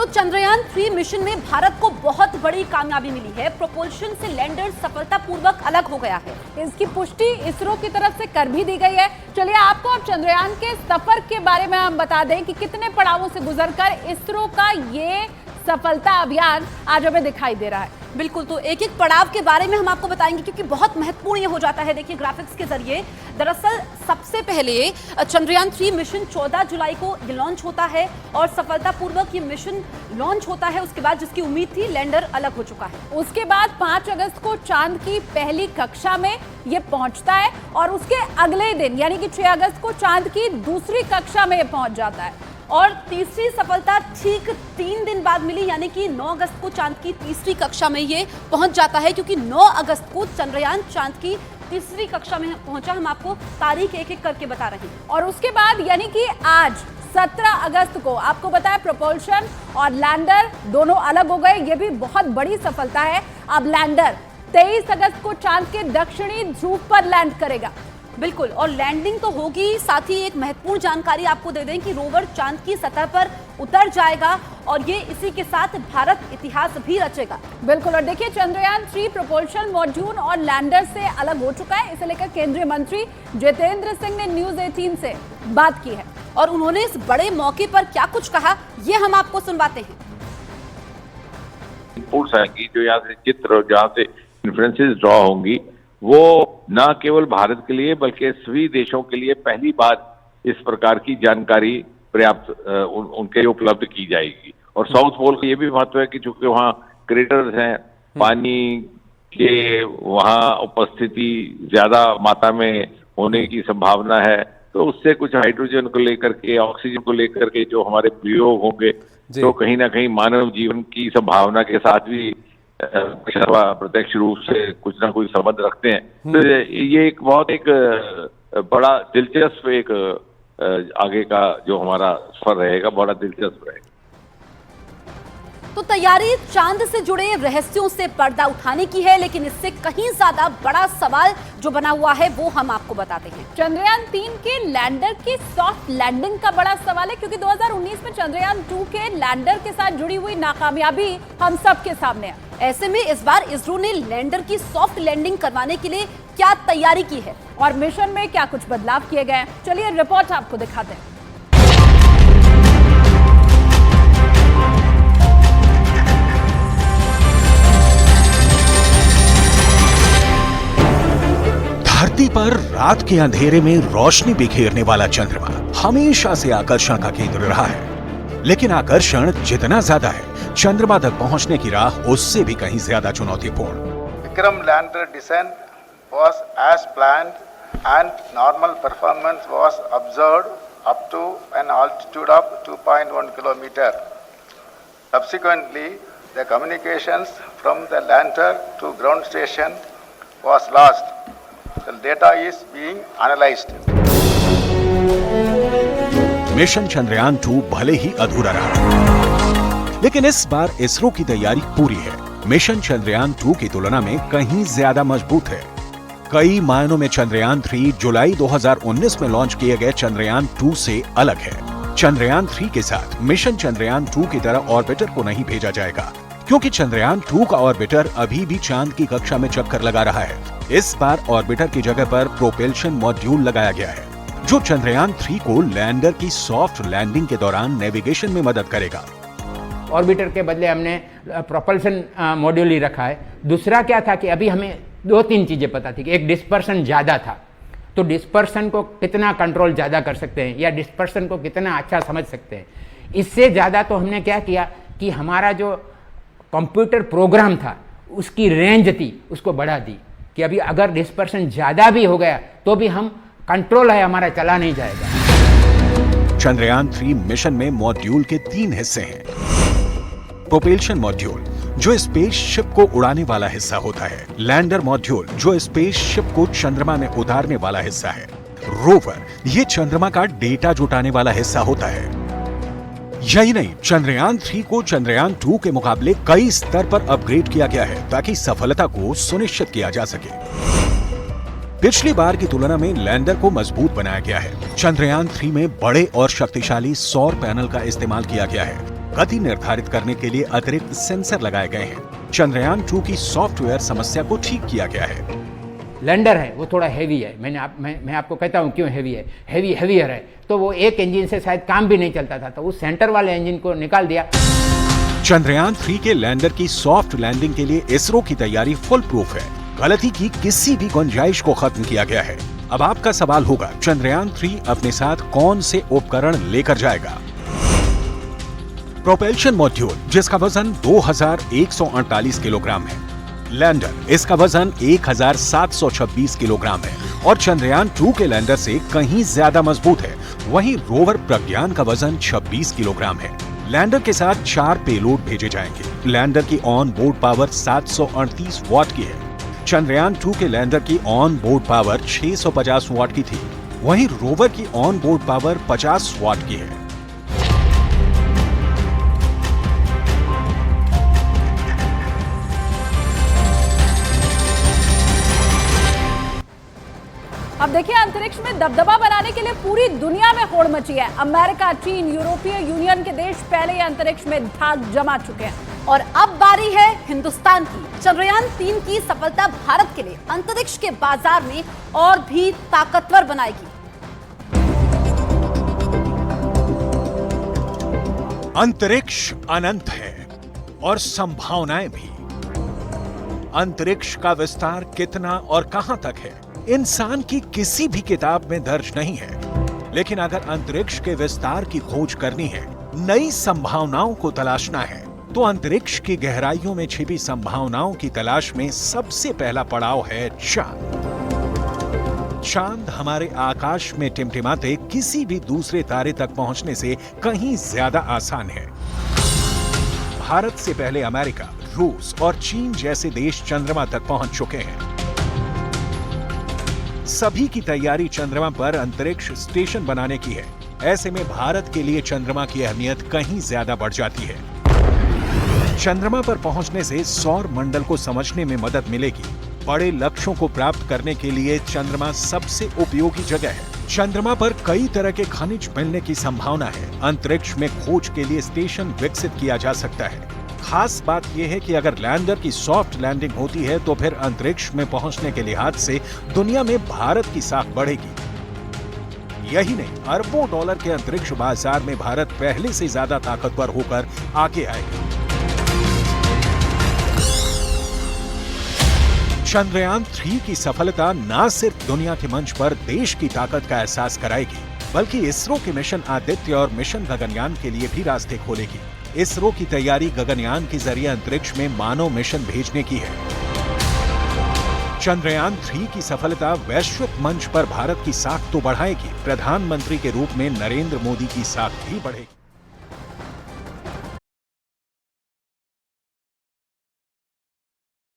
तो चंद्रयान 3 मिशन में भारत को बहुत बड़ी कामयाबी मिली है। प्रोपल्शन से लैंडर सफलतापूर्वक अलग हो गया है। इसकी पुष्टि इसरो की तरफ से कर भी दी गई है। चलिए आपको अब चंद्रयान के सफर के बारे में हम बता दें कि कितने पड़ावों से गुजरकर इसरो का ये सफलता अभियान आज हमें दिखाई दे रहा है। बिल्कुल, तो एक एक पड़ाव के बारे में हम आपको बताएंगे क्योंकि बहुत महत्वपूर्ण ये हो जाता है। देखिए ग्राफिक्स के जरिए, दरअसल सबसे पहले चंद्रयान 3 मिशन 14 जुलाई को ये लॉन्च होता है और सफलतापूर्वक ये मिशन लॉन्च होता है। उसके बाद जिसकी उम्मीद थी, लैंडर अलग हो चुका है। उसके बाद 5 अगस्त को चांद की पहली कक्षा में ये पहुंचता है और उसके अगले दिन यानी कि 6 अगस्त को चांद की दूसरी कक्षा में ये पहुंच जाता है। और तीसरी सफलता ठीक 3 दिन बाद मिली, यानी कि 9 अगस्त को चांद की तीसरी कक्षा में ये पहुंच जाता है, क्योंकि 9 अगस्त को चंद्रयान चांद की तीसरी कक्षा में पहुंचा। हम आपको तारीख एक एक करके बता रहे हैं। और उसके बाद यानी कि आज 17 अगस्त को आपको बताया प्रोपल्शन और लैंडर दोनों अलग हो गए। ये भी बहुत बड़ी सफलता है। अब लैंडर 23 अगस्त को चांद के दक्षिणी ध्रुव पर लैंड करेगा। बिल्कुल, और लैंडिंग तो होगी, साथ ही एक महत्वपूर्ण जानकारी आपको दे दें कि रोवर चांद की सतह पर उतर जाएगा और ये इसी के साथ भारत इतिहास भी रचेगा। बिल्कुल, और देखिए चंद्रयान 3 प्रोपल्शन मॉड्यूल और लैंडर से अलग हो चुका है। इसे लेकर केंद्रीय मंत्री जितेंद्र सिंह ने न्यूज 18 से बात की है और उन्होंने इस बड़े मौके पर क्या कुछ कहा, ये हम आपको सुनवाते हैं। जो यहाँ से चित्र, जहाँ से इन्फ्लुएंसेस ड्रॉ होंगी, वो न केवल भारत के लिए बल्कि सभी देशों के लिए पहली बार इस प्रकार की जानकारी पर्याप्त उनके लिए उपलब्ध की जाएगी। और साउथ पोल का ये भी महत्व है कि चूंकि वहाँ क्रेटर्स हैं, पानी के वहाँ उपस्थिति ज्यादा मात्रा में होने की संभावना है, तो उससे कुछ हाइड्रोजन को लेकर के, ऑक्सीजन को लेकर के जो हमारे प्रयोग होंगे, तो कहीं ना कहीं मानव जीवन की संभावना के साथ भी प्रत्यक्ष रूप से कुछ ना कुछ संबंध रखते हैं। तो ये एक बहुत एक बड़ा दिलचस्प एक आगे का जो हमारा सफर रहेगा, बड़ा दिलचस्प रहेगा। तो तैयारी चांद से जुड़े रहस्यों से पर्दा उठाने की है, लेकिन इससे कहीं ज्यादा बड़ा सवाल जो बना हुआ है वो हम आपको बताते हैं। चंद्रयान 3 के लैंडर की सॉफ्ट लैंडिंग का बड़ा सवाल है, क्योंकि 2019 में चंद्रयान 2 के लैंडर के साथ जुड़ी हुई नाकामयाबी हम सबके सामने है। ऐसे में इस बार इसरो ने लैंडर की सॉफ्ट लैंडिंग करवाने के लिए क्या तैयारी की है और मिशन में क्या कुछ बदलाव किए गए हैं, चलिए रिपोर्ट आपको दिखाते हैं। धरती पर रात के अंधेरे में रोशनी बिखेरने वाला चंद्रमा हमेशा से आकर्षण का केंद्र रहा है, लेकिन आकर्षण जितना ज्यादा है, चंद्रमा तक पहुंचने की राह उससे भी कहीं ज्यादा चुनौतीपूर्ण। Vikram lander descent was as planned and normal performance was observed up to an altitude of 2.1 kilometer. Subsequently, the communications from the lander to ground station was lost. The data is being analyzed. Mission Chandrayaan 2 भले ही अधूरा रहा, लेकिन इस बार इसरो की तैयारी पूरी है। Mission Chandrayaan 2 की तुलना में कहीं ज्यादा मजबूत है। कई मायनों में चंद्रयान 3 जुलाई 2019 में लॉन्च किए गए चंद्रयान 2 से अलग है। चंद्रयान 3 के साथ मिशन चंद्रयान 2 की तरह ऑर्बिटर को नहीं भेजा जाएगा, क्योंकि चंद्रयान 2 का ऑर्बिटर अभी भी चांद की कक्षा में चक्कर लगा रहा है। इस बार ऑर्बिटर की जगह पर प्रोपल्शन मॉड्यूल लगाया गया है, जो चंद्रयान 3 को लैंडर की सॉफ्ट लैंडिंग के दौरान नेविगेशन में मदद करेगा। ऑर्बिटर के बदले हमने प्रोपल्शन मॉड्यूल ही रखा है। दूसरा क्या था कि अभी हमें 2-3 चीज़ें पता थी कि एक डिस्पर्सन ज़्यादा था, तो डिस्पर्सन को कितना कंट्रोल ज़्यादा कर सकते हैं या डिस्पर्सन को कितना अच्छा समझ सकते हैं। इससे ज़्यादा तो हमने क्या किया कि हमारा जो कंप्यूटर प्रोग्राम था उसकी रेंज थी उसको बढ़ा दी, कि अभी अगर डिस्पर्सन ज़्यादा भी हो गया तो भी हम कंट्रोल है हमारा, चला नहीं जाएगा। चंद्रयान 3 मिशन में मॉड्यूल के 3 हिस्से हैं। प्रोपल्शन मॉड्यूल, जो स्पेसशिप को उड़ाने वाला हिस्सा होता है। लैंडर मॉड्यूल, जो स्पेसशिप को चंद्रमा में उतारने वाला हिस्सा है। रोवर, ये चंद्रमा का डेटा जुटाने वाला हिस्सा होता है। यही नहीं, चंद्रयान 3 को चंद्रयान 2 के मुकाबले कई स्तर पर अपग्रेड किया गया है ताकि सफलता को सुनिश्चित किया जा सके। पिछली बार की तुलना में लैंडर को मजबूत बनाया गया है। चंद्रयान 3 में बड़े और शक्तिशाली सौर पैनल का इस्तेमाल किया गया है। गति निर्धारित करने के लिए अतिरिक्त सेंसर लगाए गए हैं। चंद्रयान 2 की सॉफ्टवेयर समस्या को ठीक किया गया है। लैंडर है वो थोड़ा हैवी है, मैं आपको कहता हूँ क्यों हैवी है, हैवियर है, तो वो एक इंजन से शायद काम भी नहीं चलता था, तो उस सेंटर वाले इंजन को निकाल दिया। चंद्रयान 3 के लैंडर की सॉफ्ट लैंडिंग के लिए इसरो की तैयारी फुल प्रूफ है। गलती की किसी भी गुंजाइश को खत्म किया गया है। अब आपका सवाल होगा, चंद्रयान 3 अपने साथ कौन से उपकरण लेकर जाएगा? प्रोपेल्शन मॉड्यूल, जिसका वजन 2148 किलोग्राम है। लैंडर, इसका वजन 1726 किलोग्राम है और चंद्रयान 2 के लैंडर से कहीं ज्यादा मजबूत है। वहीं रोवर प्रज्ञान का वजन 26 किलोग्राम है। लैंडर के साथ 4 पेलोड भेजे जाएंगे। लैंडर की ऑन बोर्ड पावर 738 वॉट की है। चंद्रयान 2 के लैंडर की ऑन बोर्ड पावर 650 वॉट की थी। वहीं रोवर की ऑन बोर्ड पावर 50 वॉट की है। अब देखिए, अंतरिक्ष में दबदबा बनाने के लिए पूरी दुनिया में होड़ मची है। अमेरिका, चीन, यूरोपीय यूनियन के देश पहले ही अंतरिक्ष में धाक जमा चुके हैं और अब बारी है हिंदुस्तान की। चंद्रयान 3 की सफलता भारत के लिए अंतरिक्ष के बाजार में और भी ताकतवर बनाएगी। अंतरिक्ष अनंत है और संभावनाएं भी। अंतरिक्ष का विस्तार कितना और कहां तक है, इंसान की किसी भी किताब में दर्ज नहीं है। लेकिन अगर अंतरिक्ष के विस्तार की खोज करनी है, नई संभावनाओं को तलाशना है, तो अंतरिक्ष की गहराइयों में छिपी संभावनाओं की तलाश में सबसे पहला पड़ाव है चांद। चांद हमारे आकाश में टिमटिमाते किसी भी दूसरे तारे तक पहुंचने से कहीं ज्यादा आसान है। भारत से पहले अमेरिका, रूस और चीन जैसे देश चंद्रमा तक पहुंच चुके हैं। सभी की तैयारी चंद्रमा पर अंतरिक्ष स्टेशन बनाने की है। ऐसे में भारत के लिए चंद्रमा की अहमियत कहीं ज्यादा बढ़ जाती है। चंद्रमा पर पहुंचने से सौर मंडल को समझने में मदद मिलेगी। बड़े लक्ष्यों को प्राप्त करने के लिए चंद्रमा सबसे उपयोगी जगह है। चंद्रमा पर कई तरह के खनिज मिलने की संभावना है। अंतरिक्ष में खोज के लिए स्टेशन विकसित किया जा सकता है। खास बात यह है कि अगर लैंडर की सॉफ्ट लैंडिंग होती है तो फिर अंतरिक्ष में पहुंचने के लिहाज से दुनिया में भारत की साख बढ़ेगी। यही नहीं, अरबों डॉलर के अंतरिक्ष बाजार में भारत पहले से ज्यादा ताकतवर होकर आगे आएगा। चंद्रयान 3 की सफलता न सिर्फ दुनिया के मंच पर देश की ताकत का एहसास कराएगी, बल्कि इसरो के मिशन आदित्य और मिशन गगनयान के लिए भी रास्ते खोलेगी। इसरो की तैयारी गगनयान के जरिए अंतरिक्ष में मानव मिशन भेजने की है। चंद्रयान 3 की सफलता वैश्विक मंच पर भारत की साख तो बढ़ाएगी, प्रधानमंत्री के रूप में नरेंद्र मोदी की साख भी बढ़ेगी।